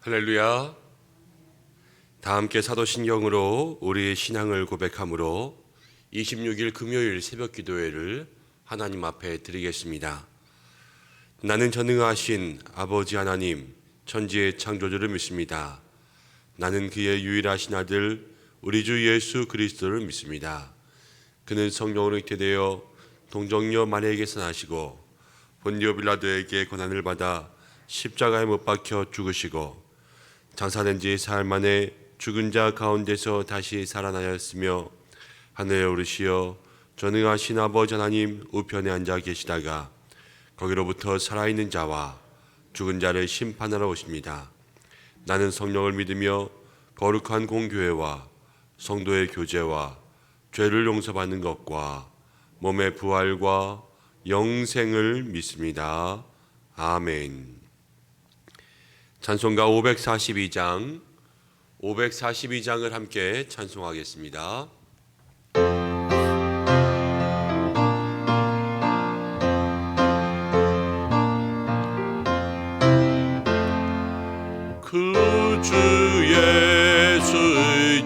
할렐루야. 다 함께 사도신경으로 우리의 신앙을 고백함으로 26일 금요일 새벽 기도회를 하나님 앞에 드리겠습니다. 나는 전능하신 아버지 하나님, 천지의 창조주를 믿습니다. 나는 그의 유일하신 아들 우리 주 예수 그리스도를 믿습니다. 그는 성령으로 잉태되어 동정녀 마리아에게서 나시고 본디오 빌라도에게 고난을 받아 십자가에 못 박혀 죽으시고 장사된 지 사흘 만에 죽은 자 가운데서 다시 살아나셨으며 하늘에 오르시어 전능하신 아버지 하나님 우편에 앉아 계시다가 거기로부터 살아있는 자와 죽은 자를 심판하러 오십니다. 나는 성령을 믿으며 거룩한 공교회와 성도의 교제와 죄를 용서받는 것과 몸의 부활과 영생을 믿습니다. 아멘. 찬송가 542장을 함께 찬송하겠습니다. 그 주 예수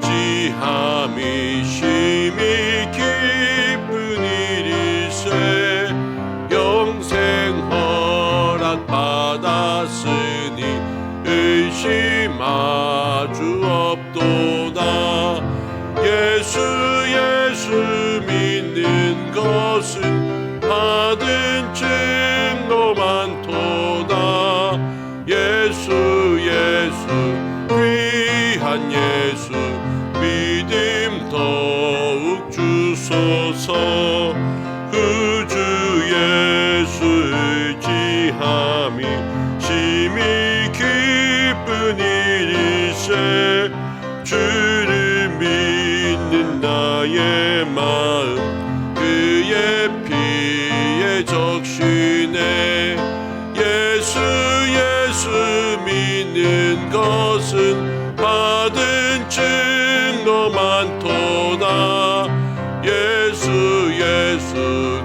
의지함이 심히 기쁜 일일세 영생 허락 받았으니 의심하주 없도다. 예수 믿는 것은 받은 증거 많도다. 예수 귀한 예수 믿음 더욱 주소서. 그 주 예수 의지함이 심히 기쁜 일일세 주를 믿는 나의 마음 그의 피에 적시네. 예수 믿는 것은 받은 증거 많도다. 예수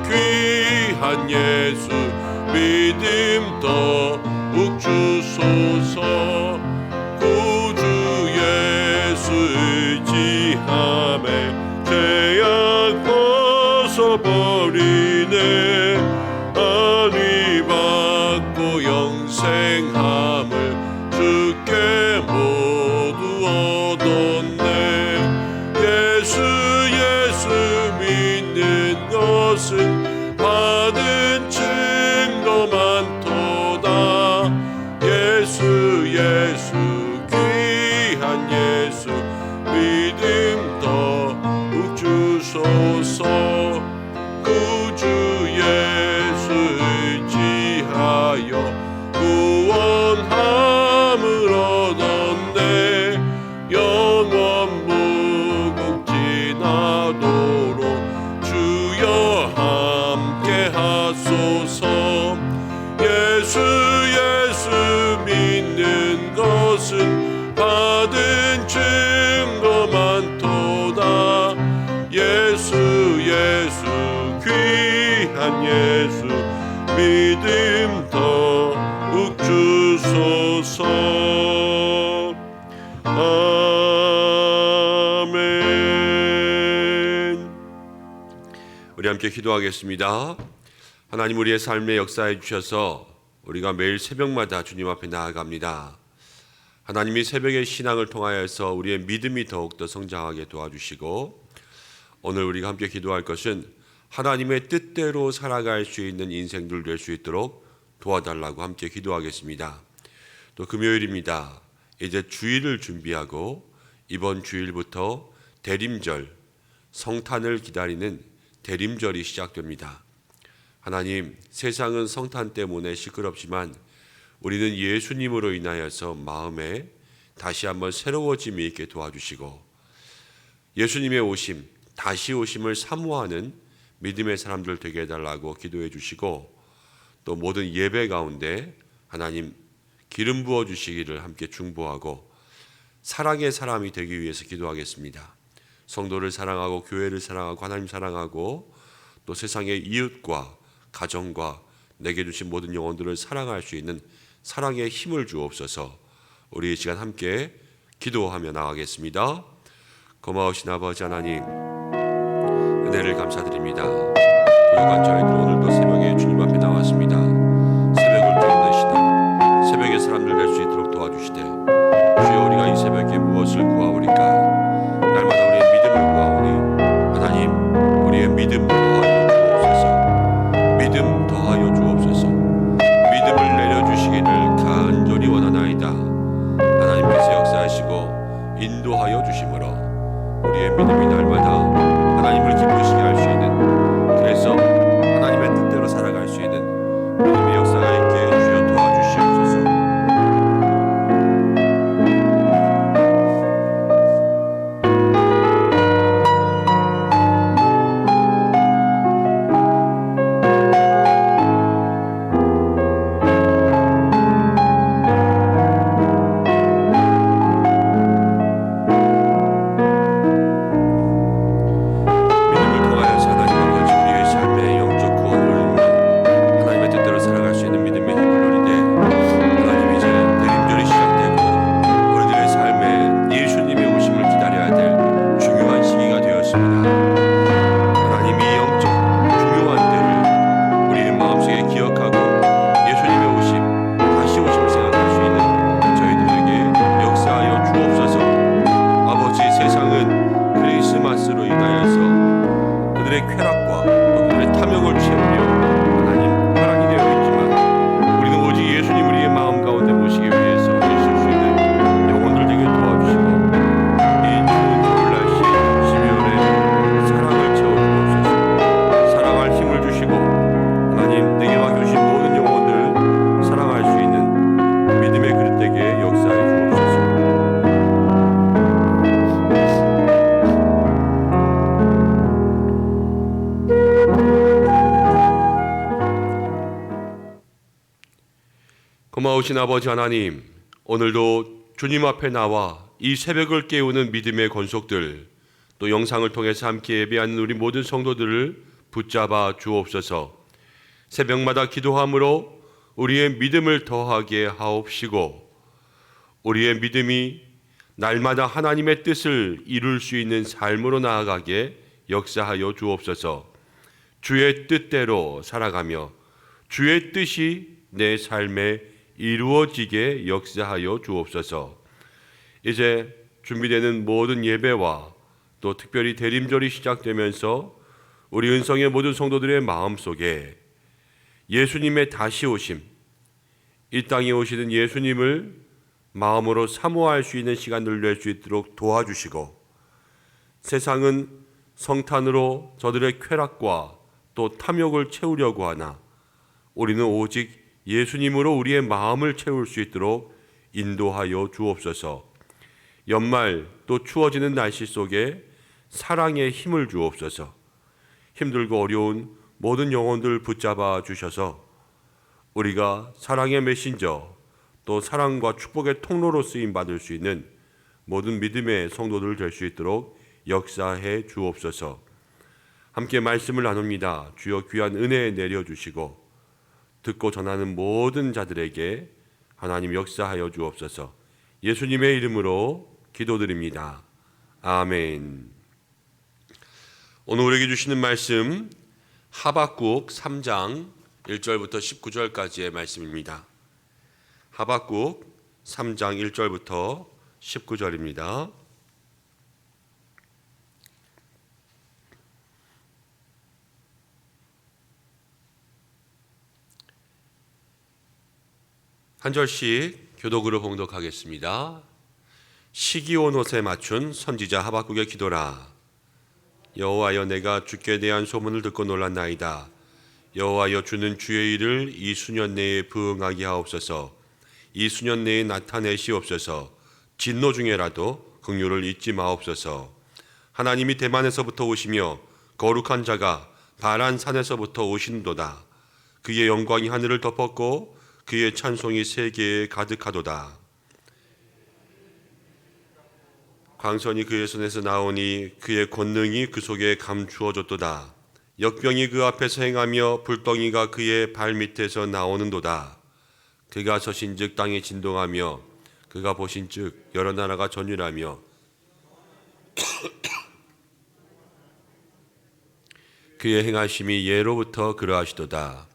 귀한 예수 믿음 더욱 주소서. 구주 예수 의지함에 죄악 벗어버리네. 안위 받고 영생함을 주께 모두 얻었네. 예수 믿는 것은 받은 증거 많도다. 예수 귀한 예수 믿음 더욱 주소서. 구주 예수 의지하여 구원함을 얻었네. 영원 무궁지나도록 주여 함께 하소서. 예수 믿는 것은 받은 증거 많도다. 예수 귀한 예수 믿음 더욱 주소서. 아멘. 우리 함께 기도하겠습니다. 하나님, 우리의 삶에 역사해 주셔서 우리가 매일 새벽마다 주님 앞에 나아갑니다. 하나님이 새벽의 신앙을 통하여서 우리의 믿음이 더욱더 성장하게 도와주시고, 오늘 우리가 함께 기도할 것은 하나님의 뜻대로 살아갈 수 있는 인생들 될 수 있도록 도와달라고 함께 기도하겠습니다. 또 금요일입니다. 이제 주일을 준비하고 이번 주일부터 대림절, 성탄을 기다리는 대림절이 시작됩니다. 하나님, 세상은 성탄 때문에 시끄럽지만 우리는 예수님으로 인하여서 마음에 다시 한번 새로워짐이 있게 도와주시고, 예수님의 오심, 다시 오심을 사모하는 믿음의 사람들 되게 해달라고 기도해 주시고, 또 모든 예배 가운데 하나님 기름 부어 주시기를 함께 중보하고 사랑의 사람이 되기 위해서 기도하겠습니다. 성도를 사랑하고 교회를 사랑하고 하나님 사랑하고 또 세상의 이웃과 가정과 내게 주신 모든 영혼들을 사랑할 수 있는 사랑의 힘을 주옵소서. 우리 이 시간 함께 기도하며 나가겠습니다. 고마우신 아버지 하나님, 은혜를 감사드립니다. 부족한 저희들 오늘도 새벽에 주님 앞에 나왔습니다. 새벽을 깨우는 시간, 새벽에 사람들 될 수 있도록 도와주시되, 주여 우리가 이 새벽에 무엇을 구하오리까? 날마다 우리의 믿음을 구하오니 하나님, 우리의 믿음 더하여 주옵소서. 믿음 더하여 주옵소서. 믿음을 내려주시기를 간절히 원하나이다. 하나님께서 역사하시고 인도하여 주심으로 우리의 믿음이 날마다 하나님을 기쁘시게 할 수 있는, 그래서 하나님의 뜻대로 살아갈 수 있는 믿음의 역사가 있게 주여 도와주시옵소서. 고마우신 아버지 하나님, 오늘도 주님 앞에 나와 이 새벽을 깨우는 믿음의 권속들, 또 영상을 통해서 함께 예배하는 우리 모든 성도들을 붙잡아 주옵소서. 새벽마다 기도함으로 우리의 믿음을 더하게 하옵시고, 우리의 믿음이 날마다 하나님의 뜻을 이룰 수 있는 삶으로 나아가게 역사하여 주옵소서. 주의 뜻대로 살아가며 주의 뜻이 내 삶에 이루어지게 역사하여 주옵소서. 이제 준비되는 모든 예배와 또 특별히 대림절이 시작되면서 우리 은성의 모든 성도들의 마음속에 예수님의 다시 오심, 이 땅에 오시는 예수님을 마음으로 사모할 수 있는 시간을 낼 수 있도록 도와주시고, 세상은 성탄으로 저들의 쾌락과 또 탐욕을 채우려고 하나 우리는 오직 예수님으로 우리의 마음을 채울 수 있도록 인도하여 주옵소서. 연말 또 추워지는 날씨 속에 사랑의 힘을 주옵소서. 힘들고 어려운 모든 영혼들 붙잡아 주셔서 우리가 사랑의 메신저, 또 사랑과 축복의 통로로 쓰임 받을 수 있는 모든 믿음의 성도들 될 수 있도록 역사해 주옵소서. 함께 말씀을 나눕니다. 주여 귀한 은혜 내려주시고 듣고 전하는 모든 자들에게 하나님 역사하여 주옵소서. 예수님의 이름으로 기도드립니다. 아멘. 오늘 우리에게 주시는 말씀 하박국 3장 1절부터 19절까지의 말씀입니다. 하박국 3장 1절부터 19절입니다. 한 절씩 교독으로 봉독하겠습니다. 시기온 옷에 맞춘 선지자 하박국의 기도라. 여호와여, 내가 주께 대한 소문을 듣고 놀랐나이다. 여호와여, 주는 주의 일을 이 수년 내에 부응하게 하옵소서. 이 수년 내에 나타내시옵소서. 진노 중에라도 긍휼을 잊지 마옵소서. 하나님이 대만에서부터 오시며 거룩한 자가 바란 산에서부터 오시는도다. 그의 영광이 하늘을 덮었고 그의 찬송이 세계에 가득하도다. 광선이 그의 손에서 나오니 그의 권능이 그 속에 감추어졌도다. 역병이 그 앞에서 행하며 불덩이가 그의 발밑에서 나오는도다. 그가 서신즉 땅이 진동하며 그가 보신즉 여러 나라가 전율하며 그의 행하심이 예로부터 그러하시도다.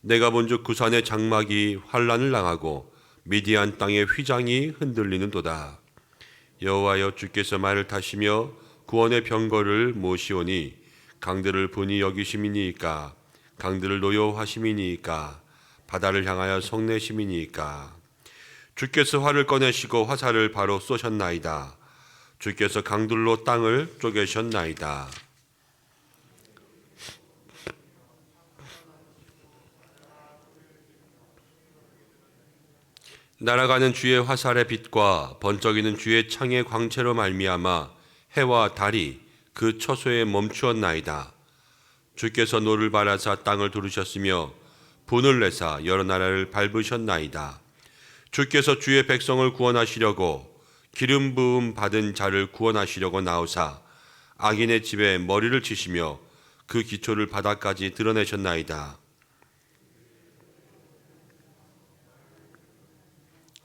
내가 본즉 구산의 장막이 환란을 당하고 미디안 땅의 휘장이 흔들리는도다. 여호와여 주께서 말을 타시며 구원의 병거를 모시오니 강들을 분이 여기심이니이까 강들을 노여하심이니이까 바다를 향하여 성내심이니이까 주께서 활을 꺼내시고 화살을 바로 쏘셨나이다. 주께서 강들로 땅을 쪼개셨나이다. 날아가는 주의 화살의 빛과 번쩍이는 주의 창의 광채로 말미암아 해와 달이 그 처소에 멈추었나이다. 주께서 노를 바라사 땅을 두르셨으며 분을 내사 여러 나라를 밟으셨나이다. 주께서 주의 백성을 구원하시려고 기름 부음 받은 자를 구원하시려고 나오사 악인의 집에 머리를 치시며 그 기초를 바닥까지 드러내셨나이다.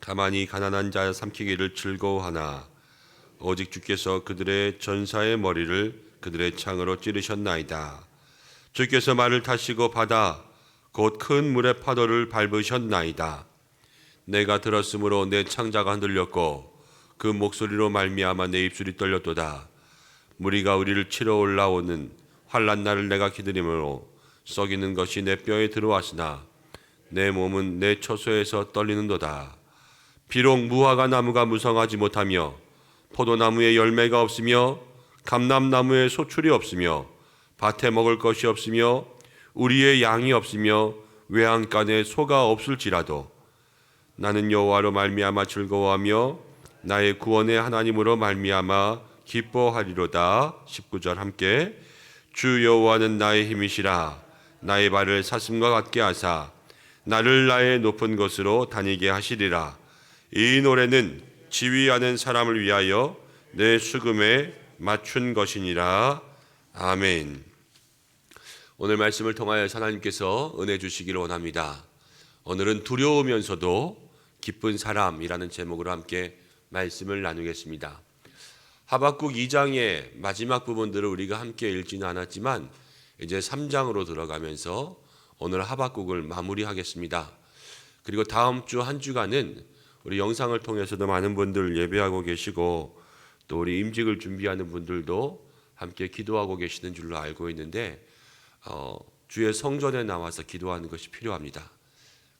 가만히 가난한 자 삼키기를 즐거워하나 오직 주께서 그들의 전사의 머리를 그들의 창으로 찌르셨나이다. 주께서 말을 타시고 바다 곧 큰 물의 파도를 밟으셨나이다. 내가 들었으므로 내 창자가 흔들렸고 그 목소리로 말미암아 내 입술이 떨렸도다. 무리가 우리를 치러 올라오는 환난 날을 내가 기다림으로 썩이는 것이 내 뼈에 들어왔으나 내 몸은 내 처소에서 떨리는도다. 비록 무화과 나무가 무성하지 못하며 포도나무에 열매가 없으며 감람나무에 소출이 없으며 밭에 먹을 것이 없으며 우리의 양이 없으며 외양간에 소가 없을지라도 나는 여호와로 말미암아 즐거워하며 나의 구원의 하나님으로 말미암아 기뻐하리로다. 19절 함께. 주 여호와는 나의 힘이시라. 나의 발을 사슴과 같게 하사 나를 나의 높은 곳으로 다니게 하시리라. 이 노래는 지휘하는 사람을 위하여 내 수금에 맞춘 것이니라. 아멘. 오늘 말씀을 통하여 하나님께서 은혜 주시기를 원합니다. 오늘은 두려우면서도 기쁜 사람이라는 제목으로 함께 말씀을 나누겠습니다. 하박국 2장의 마지막 부분들을 우리가 함께 읽지는 않았지만 이제 3장으로 들어가면서 오늘 하박국을 마무리하겠습니다. 그리고 다음 주 한 주간은 우리 영상을 통해서도 많은 분들 예배하고 계시고 또 우리 임직을 준비하는 분들도 함께 기도하고 계시는 줄로 알고 있는데 주의 성전에 나와서 기도하는 것이 필요합니다.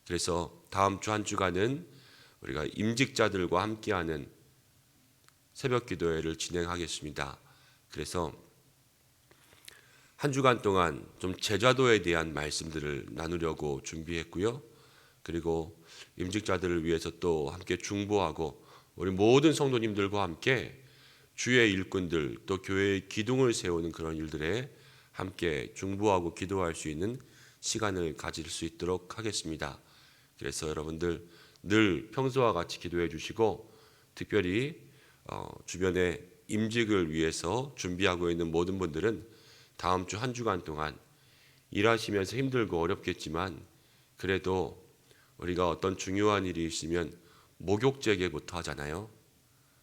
그래서 다음 주 한 주간은 우리가 임직자들과 함께하는 새벽 기도회를 진행하겠습니다. 그래서 한 주간 동안 좀 제자도에 대한 말씀들을 나누려고 준비했고요. 그리고 임직자들을 위해서 또 함께 중보하고 우리 모든 성도님들과 함께 주의 일꾼들 또 교회의 기둥을 세우는 그런 일들에 함께 중보하고 기도할 수 있는 시간을 가질 수 있도록 하겠습니다. 그래서 여러분들 늘 평소와 같이 기도해 주시고 특별히 주변에 임직을 위해서 준비하고 있는 모든 분들은 다음 주 한 주간 동안 일하시면서 힘들고 어렵겠지만 그래도 우리가 어떤 중요한 일이 있으면 목욕제계부터 하잖아요.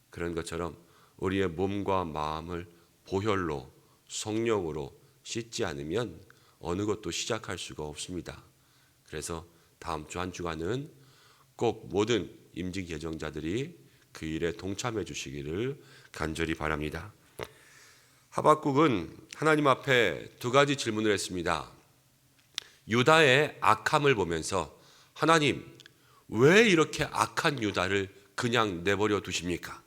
그런 것처럼 우리의 몸과 마음을 보혈로 성령으로 씻지 않으면 어느 것도 시작할 수가 없습니다. 그래서 다음 주 한 주간은 꼭 모든 임직 예정자들이 그 일에 동참해 주시기를 간절히 바랍니다. 하박국은 하나님 앞에 두 가지 질문을 했습니다. 유다의 악함을 보면서 하나님, 왜 이렇게 악한 유다를 그냥 내버려 두십니까?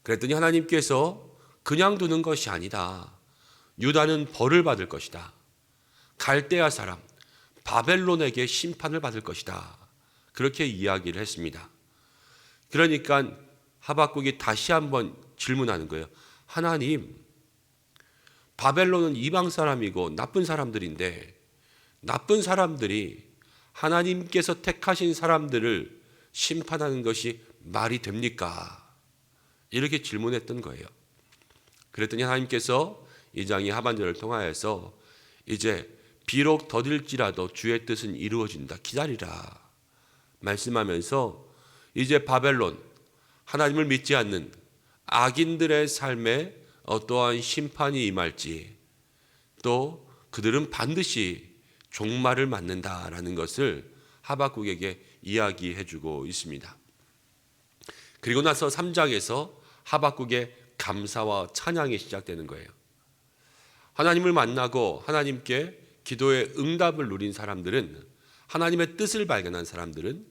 그랬더니 하나님께서 그냥 두는 것이 아니다. 유다는 벌을 받을 것이다. 갈대아 사람 바벨론에게 심판을 받을 것이다. 그렇게 이야기를 했습니다. 그러니까 하박국이 다시 한번 질문하는 거예요. 하나님, 바벨론은 이방 사람이고 나쁜 사람들인데 나쁜 사람들이 하나님께서 택하신 사람들을 심판하는 것이 말이 됩니까? 이렇게 질문했던 거예요. 그랬더니 하나님께서 이 장의 하반절을 통하여서 이제 비록 더딜지라도 주의 뜻은 이루어진다. 기다리라. 말씀하면서 이제 바벨론, 하나님을 믿지 않는 악인들의 삶에 어떠한 심판이 임할지, 또 그들은 반드시 종말을 맞는다라는 것을 하박국에게 이야기해 주고 있습니다. 그리고 나서 3장에서 하박국의 감사와 찬양이 시작되는 거예요. 하나님을 만나고 하나님께 기도의 응답을 누린 사람들은, 하나님의 뜻을 발견한 사람들은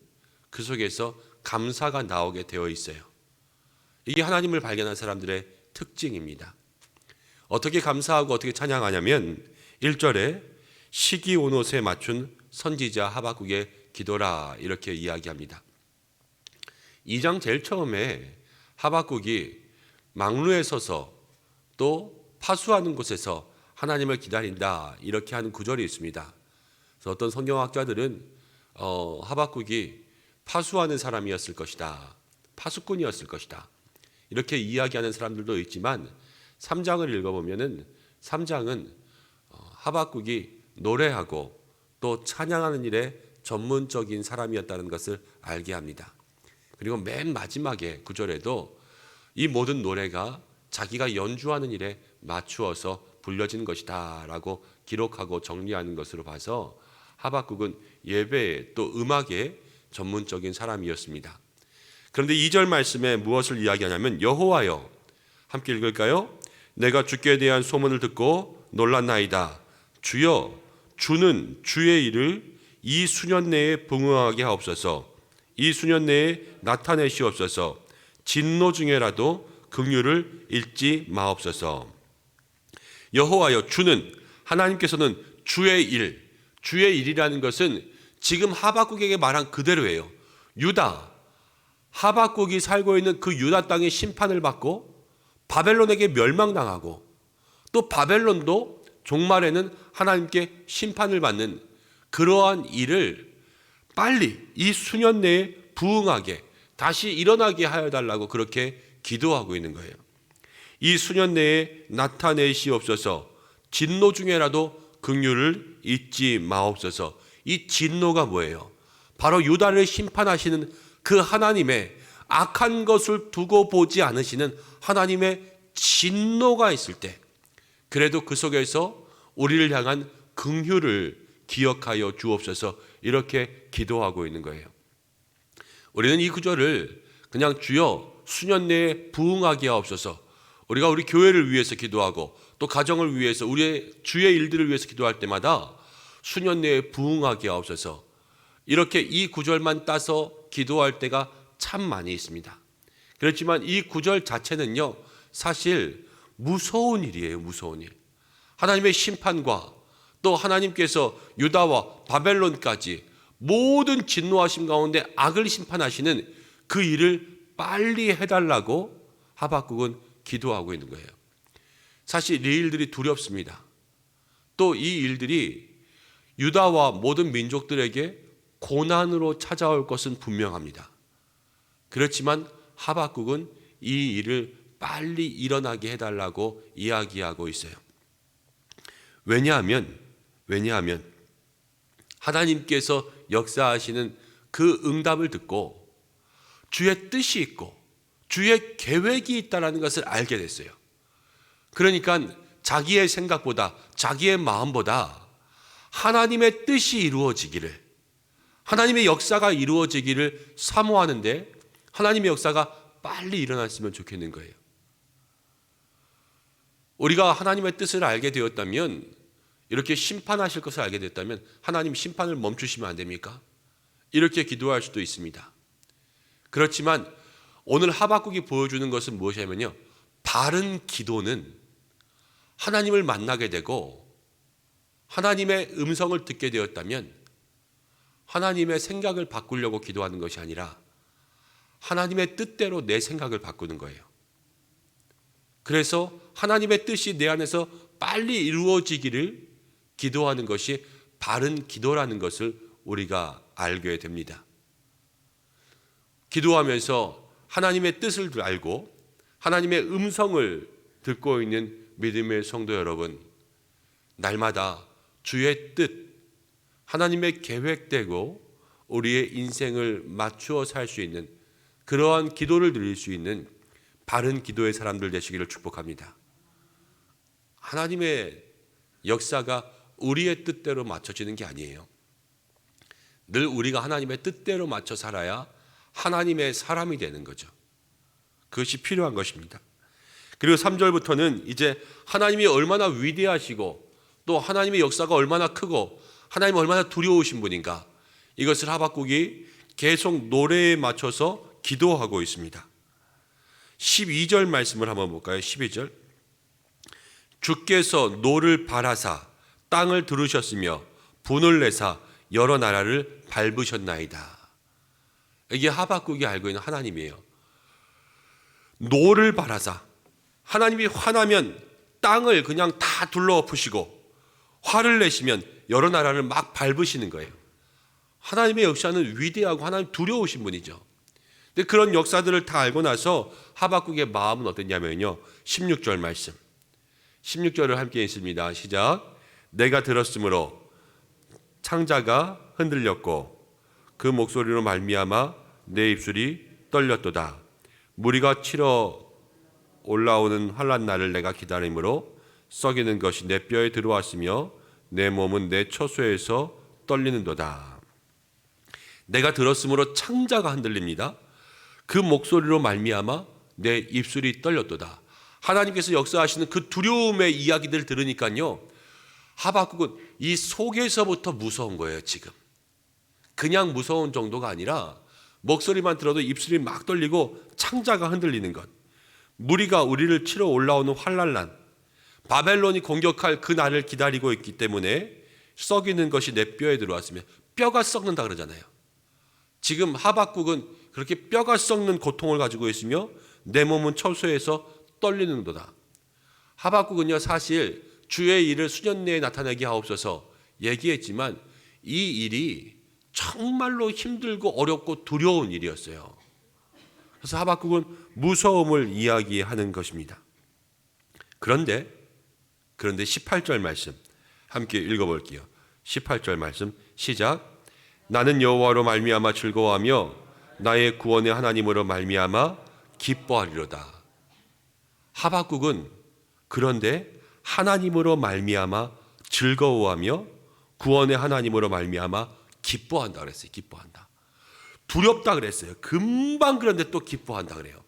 그 속에서 감사가 나오게 되어 있어요. 이게 하나님을 발견한 사람들의 특징입니다. 어떻게 감사하고 어떻게 찬양하냐면 1절에 시기온옷에 맞춘 선지자 하박국의 기도라 이렇게 이야기합니다. 2장 제일 처음에 하박국이 망루에 서서 또 파수하는 곳에서 하나님을 기다린다 이렇게 하는 구절이 있습니다. 그래서 어떤 성경학자들은 하박국이 파수하는 사람이었을 것이다, 파수꾼이었을 것이다 이렇게 이야기하는 사람들도 있지만 3장을 읽어보면은 3장은 하박국이 노래하고 또 찬양하는 일에 전문적인 사람이었다는 것을 알게 합니다. 그리고 맨 마지막에 구절에도 이 모든 노래가 자기가 연주하는 일에 맞추어서 불려진 것이다 라고 기록하고 정리하는 것으로 봐서 하박국은 예배에 또 음악에 전문적인 사람이었습니다. 그런데 2절 말씀에 무엇을 이야기하냐면 여호와여, 함께 읽을까요? 내가 주께 대한 소문을 듣고 놀랐나이다. 주여, 주는 주의 일을 이 수년 내에 봉응하게 하옵소서. 이 수년 내에 나타내시옵소서. 진노 중에라도 긍휼을 잃지 마옵소서. 여호와여, 주는, 하나님께서는 주의 일, 주의 일이라는 것은 지금 하박국에게 말한 그대로예요. 유다, 하박국이 살고 있는 그 유다 땅의 심판을 받고 바벨론에게 멸망당하고 또 바벨론도 종말에는 하나님께 심판을 받는 그러한 일을 빨리 이 수년 내에 부응하게 다시 일어나게 하여 달라고 그렇게 기도하고 있는 거예요. 이 수년 내에 나타내시옵소서. 진노 중에라도 긍휼을 잊지 마옵소서. 이 진노가 뭐예요? 바로 유다를 심판하시는 그 하나님의 악한 것을 두고 보지 않으시는 하나님의 진노가 있을 때, 그래도 그 속에서 우리를 향한 긍휼을 기억하여 주옵소서 이렇게 기도하고 있는 거예요. 우리는 이 구절을 그냥 주여 수년 내에 부응하게 하옵소서, 우리가 우리 교회를 위해서 기도하고 또 가정을 위해서 우리의 주의 일들을 위해서 기도할 때마다 수년 내에 부응하게 하옵소서 이렇게 이 구절만 따서 기도할 때가 참 많이 있습니다. 그렇지만 이 구절 자체는요 사실 무서운 일이에요. 무서운 일. 하나님의 심판과 또 하나님께서 유다와 바벨론까지 모든 진노하심 가운데 악을 심판하시는 그 일을 빨리 해달라고 하박국은 기도하고 있는 거예요. 사실 이 일들이 두렵습니다. 또 이 일들이 유다와 모든 민족들에게 고난으로 찾아올 것은 분명합니다. 그렇지만 하박국은 이 일을 빨리 일어나게 해달라고 이야기하고 있어요. 왜냐하면 하나님께서 역사하시는 그 응답을 듣고 주의 뜻이 있고 주의 계획이 있다는 것을 알게 됐어요. 그러니까 자기의 생각보다 자기의 마음보다 하나님의 뜻이 이루어지기를, 하나님의 역사가 이루어지기를 사모하는데 하나님의 역사가 빨리 일어났으면 좋겠는 거예요. 우리가 하나님의 뜻을 알게 되었다면, 이렇게 심판하실 것을 알게 됐다면 하나님 심판을 멈추시면 안 됩니까? 이렇게 기도할 수도 있습니다. 그렇지만 오늘 하박국이 보여주는 것은 무엇이냐면요, 바른 기도는 하나님을 만나게 되고 하나님의 음성을 듣게 되었다면 하나님의 생각을 바꾸려고 기도하는 것이 아니라 하나님의 뜻대로 내 생각을 바꾸는 거예요. 그래서 하나님의 뜻이 내 안에서 빨리 이루어지기를 기도하는 것이 바른 기도라는 것을 우리가 알게 됩니다. 기도하면서 하나님의 뜻을 알고 하나님의 음성을 듣고 있는 믿음의 성도 여러분, 날마다 주의 뜻, 하나님의 계획대로 우리의 인생을 맞추어 살 수 있는 그러한 기도를 드릴 수 있는 바른 기도의 사람들 되시기를 축복합니다. 하나님의 역사가 우리의 뜻대로 맞춰지는 게 아니에요. 늘 우리가 하나님의 뜻대로 맞춰 살아야 하나님의 사람이 되는 거죠. 그것이 필요한 것입니다. 그리고 3절부터는 이제 하나님이 얼마나 위대하시고 또 하나님의 역사가 얼마나 크고 하나님이 얼마나 두려우신 분인가, 이것을 하박국이 계속 노래에 맞춰서 기도하고 있습니다. 12절 말씀을 한번 볼까요? 12절. 주께서 노를 바라사 땅을 두르셨으며 분을 내사 여러 나라를 밟으셨나이다. 이게 하박국이 알고 있는 하나님이에요. 노를 바라사, 하나님이 화나면 땅을 그냥 다 둘러엎으시고 화를 내시면 여러 나라를 막 밟으시는 거예요. 하나님의 역사는 위대하고 하나님 두려우신 분이죠. 근데 그런 역사들을 다 알고 나서 하박국의 마음은 어땠냐면요, 16절 말씀, 16절을 함께 읽습니다. 시작. 내가 들었으므로 창자가 흔들렸고 그 목소리로 말미암아 내 입술이 떨렸도다. 무리가 치러 올라오는 환난 날을 내가 기다림으로 썩이는 것이 내 뼈에 들어왔으며 내 몸은 내 처소에서 떨리는도다. 내가 들었으므로 창자가 흔들립니다. 그 목소리로 말미암아 내 입술이 떨렸도다. 하나님께서 역사하시는 그 두려움의 이야기들을 들으니까요, 하박국은 이 속에서부터 무서운 거예요. 지금 그냥 무서운 정도가 아니라 목소리만 들어도 입술이 막 떨리고 창자가 흔들리는 것, 무리가 우리를 치러 올라오는 환난난, 바벨론이 공격할 그 날을 기다리고 있기 때문에 썩이는 것이 내 뼈에 들어왔으면, 뼈가 썩는다 그러잖아요. 지금 하박국은 그렇게 뼈가 썩는 고통을 가지고 있으며 내 몸은 처소에서 떨리는도다. 하박국은요, 사실 주의 일을 수년 내에 나타내게 하옵소서 얘기했지만 이 일이 정말로 힘들고 어렵고 두려운 일이었어요. 그래서 하박국은 무서움을 이야기하는 것입니다. 그런데 18절 말씀 함께 읽어볼게요. 18절 말씀 시작. 나는 여호와로 말미암아 즐거워하며 나의 구원의 하나님으로 말미암아 기뻐하리로다. 하박국은 그런데 하나님으로 말미암아 즐거워하며 구원의 하나님으로 말미암아 기뻐한다 그랬어요. 기뻐한다. 두렵다 그랬어요. 금방. 그런데 또 기뻐한다 그래요.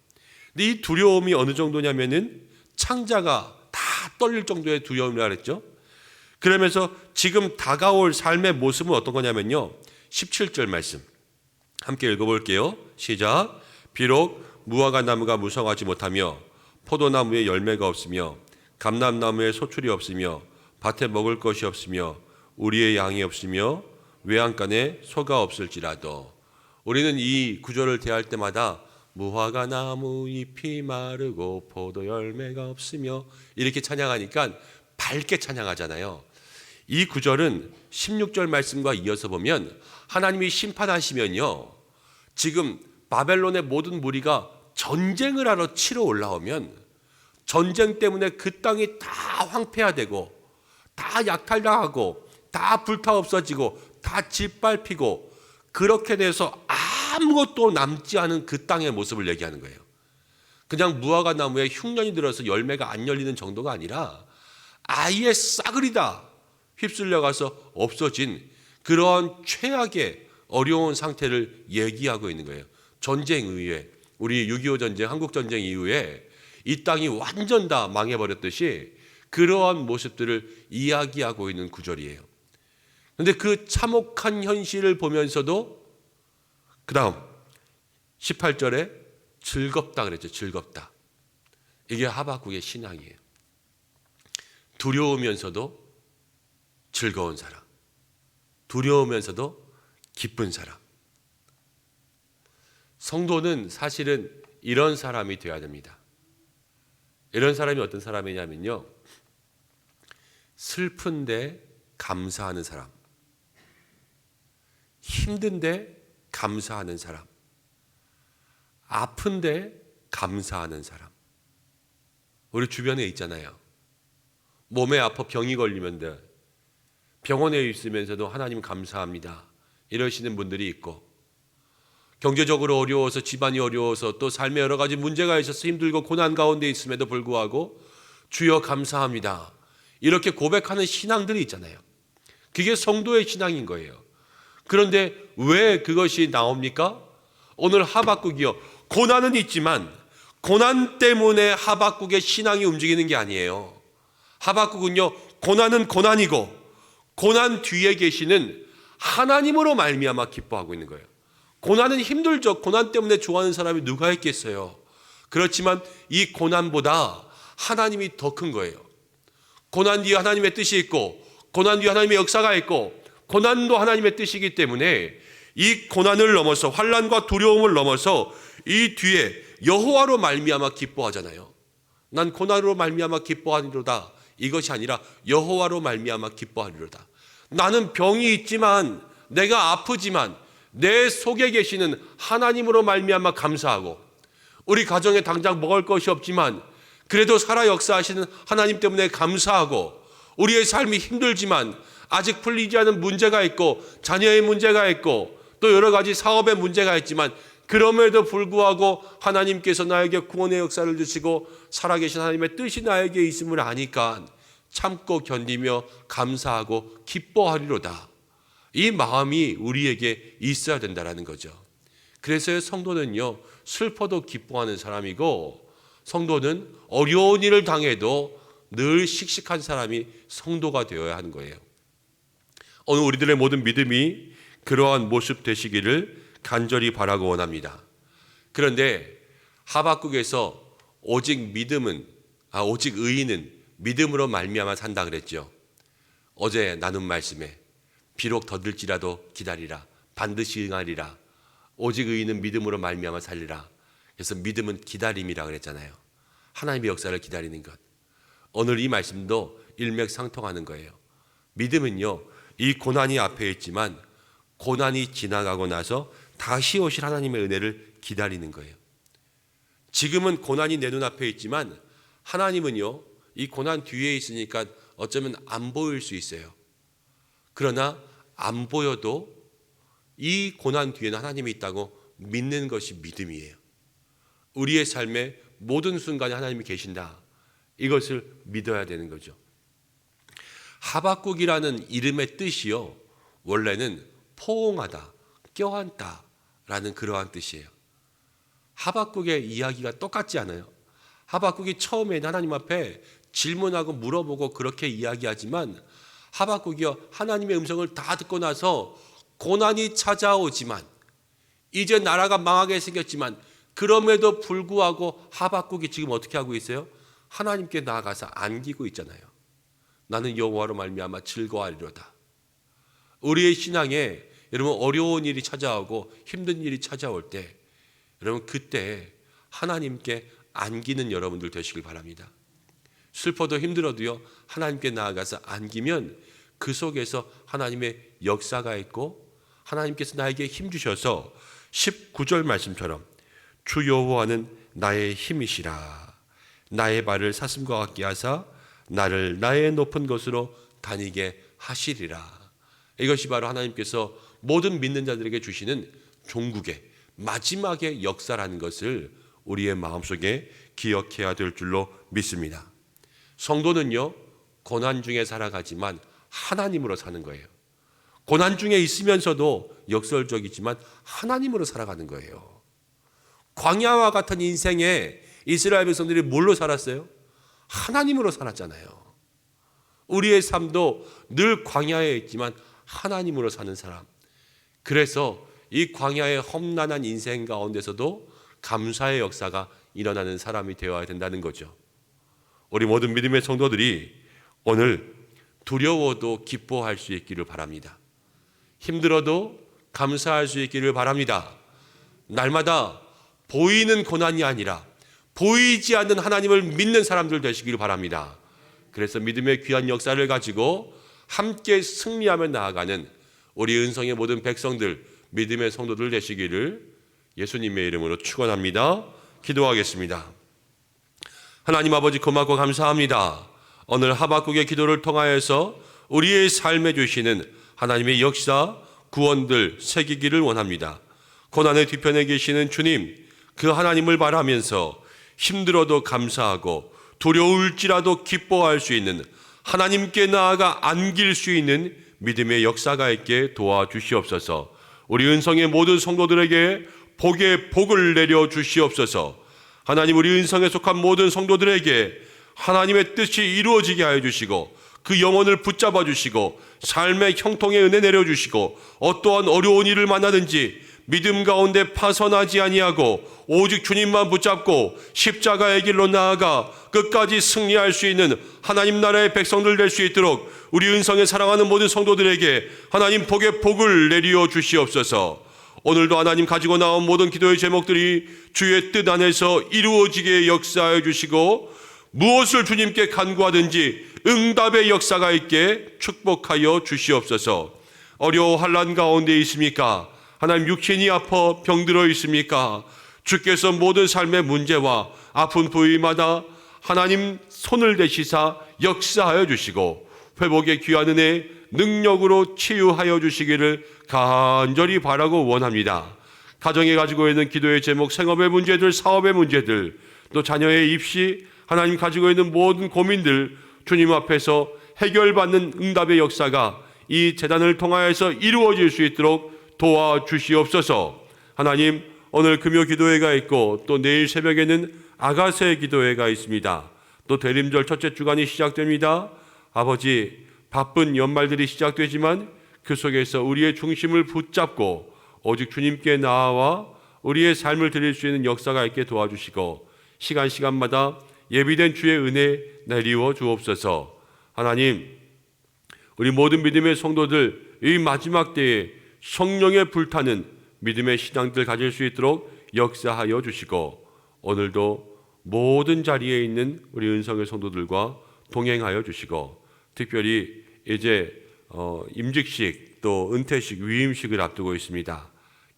근데 이 두려움이 어느 정도냐면은 창자가 다 떨릴 정도의 두려움이라 그랬죠. 그러면서 지금 다가올 삶의 모습은 어떤 거냐면요, 17절 말씀 함께 읽어볼게요. 시작. 비록 무화과 나무가 무성하지 못하며 포도나무에 열매가 없으며 감람나무에 소출이 없으며 밭에 먹을 것이 없으며 우리의 양이 없으며 외양간에 소가 없을지라도. 우리는 이 구절을 대할 때마다 무화과 나무 잎이 마르고 포도 열매가 없으며 이렇게 찬양하니까 밝게 찬양하잖아요. 이 구절은 16절 말씀과 이어서 보면 하나님이 심판하시면요, 지금 바벨론의 모든 무리가 전쟁을 하러 치러 올라오면 전쟁 때문에 그 땅이 다 황폐화되고 다 약탈당하고 다 불타 없어지고 다 짓밟히고 그렇게 돼서 아무것도 남지 않은 그 땅의 모습을 얘기하는 거예요. 그냥 무화과 나무에 흉년이 들어서 열매가 안 열리는 정도가 아니라 아예 싸그리 다 휩쓸려가서 없어진 그런 최악의 어려운 상태를 얘기하고 있는 거예요. 전쟁 이후에, 우리 6.25 전쟁, 한국전쟁 이후에 이 땅이 완전 다 망해버렸듯이 그러한 모습들을 이야기하고 있는 구절이에요. 그런데 그 참혹한 현실을 보면서도 그 다음 18절에 즐겁다 그랬죠. 즐겁다. 이게 하박국의 신앙이에요. 두려우면서도 즐거운 사람, 두려우면서도 기쁜 사람. 성도는 사실은 이런 사람이 되어야 됩니다. 이런 사람이 어떤 사람이냐면요, 슬픈데 감사하는 사람, 힘든데 감사하는 사람, 아픈데 감사하는 사람. 우리 주변에 있잖아요. 몸에 아파 병이 걸리면 병원에 있으면서도 하나님 감사합니다 이러시는 분들이 있고, 경제적으로 어려워서, 집안이 어려워서, 또 삶에 여러 가지 문제가 있어서 힘들고 고난 가운데 있음에도 불구하고 주여 감사합니다, 이렇게 고백하는 신앙들이 있잖아요. 그게 성도의 신앙인 거예요. 그런데 왜 그것이 나옵니까? 오늘 하박국이요, 고난은 있지만 고난 때문에 하박국의 신앙이 움직이는 게 아니에요. 하박국은요, 고난은 고난이고 고난 뒤에 계시는 하나님으로 말미암아 기뻐하고 있는 거예요. 고난은 힘들죠. 고난 때문에 좋아하는 사람이 누가 있겠어요. 그렇지만 이 고난보다 하나님이 더 큰 거예요. 고난 뒤에 하나님의 뜻이 있고, 고난 뒤에 하나님의 역사가 있고, 고난도 하나님의 뜻이기 때문에 이 고난을 넘어서, 환난과 두려움을 넘어서 이 뒤에 여호와로 말미암아 기뻐하잖아요. 난 고난으로 말미암아 기뻐하리로다, 이것이 아니라 여호와로 말미암아 기뻐하리로다. 나는 병이 있지만, 내가 아프지만 내 속에 계시는 하나님으로 말미암아 감사하고, 우리 가정에 당장 먹을 것이 없지만 그래도 살아 역사하시는 하나님 때문에 감사하고, 우리의 삶이 힘들지만 아직 풀리지 않은 문제가 있고, 자녀의 문제가 있고, 또 여러 가지 사업의 문제가 있지만 그럼에도 불구하고 하나님께서 나에게 구원의 역사를 주시고 살아계신 하나님의 뜻이 나에게 있음을 아니까 참고 견디며 감사하고 기뻐하리로다. 이 마음이 우리에게 있어야 된다는 거죠. 그래서 성도는요, 슬퍼도 기뻐하는 사람이고, 성도는 어려운 일을 당해도 늘 씩씩한 사람이 성도가 되어야 하는 거예요. 오늘 우리들의 모든 믿음이 그러한 모습 되시기를 간절히 바라고 원합니다. 그런데 하박국에서 오직 의인은 믿음으로 말미암아 산다 그랬죠. 어제 나눈 말씀에 비록 더딜지라도 기다리라, 반드시 응하리라, 오직 의인은 믿음으로 말미암아 살리라. 그래서 믿음은 기다림이라 그랬잖아요. 하나님의 역사를 기다리는 것. 오늘 이 말씀도 일맥상통하는 거예요. 믿음은요, 이 고난이 앞에 있지만 고난이 지나가고 나서 다시 오실 하나님의 은혜를 기다리는 거예요. 지금은 고난이 내 눈앞에 있지만 하나님은요, 이 고난 뒤에 있으니까 어쩌면 안 보일 수 있어요. 그러나 안 보여도 이 고난 뒤에는 하나님이 있다고 믿는 것이 믿음이에요. 우리의 삶의 모든 순간에 하나님이 계신다, 이것을 믿어야 되는 거죠. 하박국이라는 이름의 뜻이요, 원래는 포옹하다, 껴안다 라는 그러한 뜻이에요. 하박국의 이야기가 똑같지 않아요? 하박국이 처음에는 하나님 앞에 질문하고 물어보고 그렇게 이야기하지만, 하박국이요, 하나님의 음성을 다 듣고 나서 고난이 찾아오지만, 이제 나라가 망하게 생겼지만 그럼에도 불구하고 하박국이 지금 어떻게 하고 있어요? 하나님께 나아가서 안기고 있잖아요. 나는 여호와로 말미암아 즐거워하리로다. 우리의 신앙에 여러분 어려운 일이 찾아오고 힘든 일이 찾아올 때, 여러분 그때 하나님께 안기는 여러분들 되시길 바랍니다. 슬퍼도 힘들어도요, 하나님께 나아가서 안기면 그 속에서 하나님의 역사가 있고, 하나님께서 나에게 힘 주셔서 19절 말씀처럼 주 여호와는 나의 힘이시라, 나의 발을 사슴과 같게 하사 나를 나의 높은 곳으로 다니게 하시리라. 이것이 바로 하나님께서 모든 믿는 자들에게 주시는 종국의 마지막의 역사라는 것을 우리의 마음속에 기억해야 될 줄로 믿습니다. 성도는요, 고난 중에 살아가지만 하나님으로 사는 거예요. 고난 중에 있으면서도 역설적이지만 하나님으로 살아가는 거예요. 광야와 같은 인생에 이스라엘 백성들이 뭘로 살았어요? 하나님으로 살았잖아요. 우리의 삶도 늘 광야에 있지만 하나님으로 사는 사람. 그래서 이 광야의 험난한 인생 가운데서도 감사의 역사가 일어나는 사람이 되어야 된다는 거죠. 우리 모든 믿음의 성도들이 오늘 두려워도 기뻐할 수 있기를 바랍니다. 힘들어도 감사할 수 있기를 바랍니다. 날마다 보이는 고난이 아니라 보이지 않는 하나님을 믿는 사람들 되시기를 바랍니다. 그래서 믿음의 귀한 역사를 가지고 함께 승리하며 나아가는 우리 은성의 모든 백성들, 믿음의 성도들 되시기를 예수님의 이름으로 축원합니다. 기도하겠습니다. 하나님 아버지, 고맙고 감사합니다. 오늘 하박국의 기도를 통하여서 우리의 삶에 주시는 하나님의 역사, 구원들 새기기를 원합니다. 고난의 뒤편에 계시는 주님, 그 하나님을 바라면서 힘들어도 감사하고 두려울지라도 기뻐할 수 있는, 하나님께 나아가 안길 수 있는 믿음의 역사가 있게 도와주시옵소서. 우리 은성의 모든 성도들에게 복의 복을 내려 주시옵소서. 하나님, 우리 은성에 속한 모든 성도들에게 하나님의 뜻이 이루어지게 하여 주시고, 그 영혼을 붙잡아 주시고, 삶의 형통의 은혜 내려 주시고, 어떠한 어려운 일을 만나든지 믿음 가운데 파선하지 아니하고 오직 주님만 붙잡고 십자가의 길로 나아가 끝까지 승리할 수 있는 하나님 나라의 백성들 될 수 있도록 우리 은성에 사랑하는 모든 성도들에게 하나님 복의 복을 내리어 주시옵소서. 오늘도 하나님 가지고 나온 모든 기도의 제목들이 주의 뜻 안에서 이루어지게 역사하여 주시고, 무엇을 주님께 간구하든지 응답의 역사가 있게 축복하여 주시옵소서. 어려워 환난 가운데 있습니까? 하나님, 육신이 아파 병들어 있습니까? 주께서 모든 삶의 문제와 아픈 부위마다 하나님 손을 대시사 역사하여 주시고, 회복의 귀한 은혜 능력으로 치유하여 주시기를 간절히 바라고 원합니다. 가정에 가지고 있는 기도의 제목, 생업의 문제들, 사업의 문제들, 또 자녀의 입시, 하나님 가지고 있는 모든 고민들 주님 앞에서 해결받는 응답의 역사가 이 재단을 통하여서 이루어질 수 있도록 도와주시옵소서. 하나님, 오늘 금요 기도회가 있고 또 내일 새벽에는 아가새 기도회가 있습니다. 또 대림절 첫째 주간이 시작됩니다. 아버지, 바쁜 연말들이 시작되지만 그 속에서 우리의 중심을 붙잡고 오직 주님께 나아와 우리의 삶을 드릴 수 있는 역사가 있게 도와주시고, 시간마다 예비된 주의 은혜 내리워 주옵소서. 하나님, 우리 모든 믿음의 성도들 이 마지막 때에 성령의 불타는 믿음의 신앙들 가질 수 있도록 역사하여 주시고, 오늘도 모든 자리에 있는 우리 은성의 성도들과 동행하여 주시고, 특별히 이제 임직식 또 은퇴식, 위임식을 앞두고 있습니다.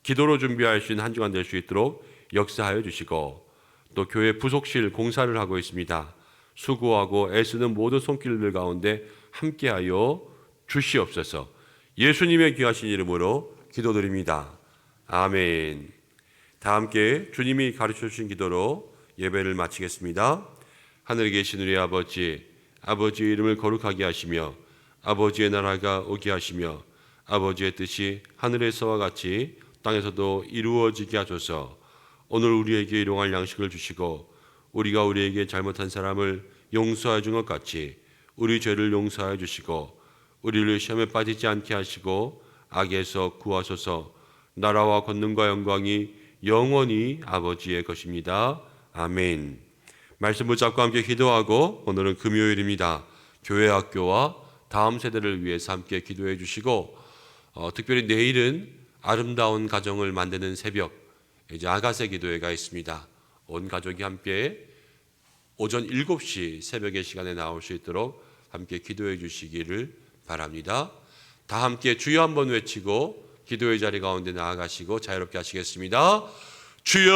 기도로 준비할 수 있는 한 주간 될 수 있도록 역사하여 주시고, 또 교회 부속실 공사를 하고 있습니다. 수고하고 애쓰는 모든 손길들 가운데 함께하여 주시옵소서. 예수님의 귀하신 이름으로 기도드립니다. 아멘. 다 함께 주님이 가르쳐 주신 기도로 예배를 마치겠습니다. 하늘에 계신 우리 아버지, 아버지의 이름을 거룩하게 하시며 아버지의 나라가 오게 하시며 아버지의 뜻이 하늘에서와 같이 땅에서도 이루어지게 하소서. 오늘 우리에게 일용할 양식을 주시고 우리가 우리에게 잘못한 사람을 용서해 준 것 같이 우리 죄를 용서해 주시고 우리를 시험에 빠지지 않게 하시고 악에서 구하소서. 나라와 권능과 영광이 영원히 아버지의 것입니다. 아멘. 말씀 붙잡고 함께 기도하고, 오늘은 금요일입니다. 교회 학교와 다음 세대를 위해서 함께 기도해 주시고, 특별히 내일은 아름다운 가정을 만드는 새벽, 이제 아가새 기도회가 있습니다. 온 가족이 함께 오전 7시 새벽의 시간에 나올 수 있도록 함께 기도해 주시기를 바랍니다. 다 함께 주여 한번 외치고 기도의 자리 가운데 나아가시고 자유롭게 하시겠습니다. 주여!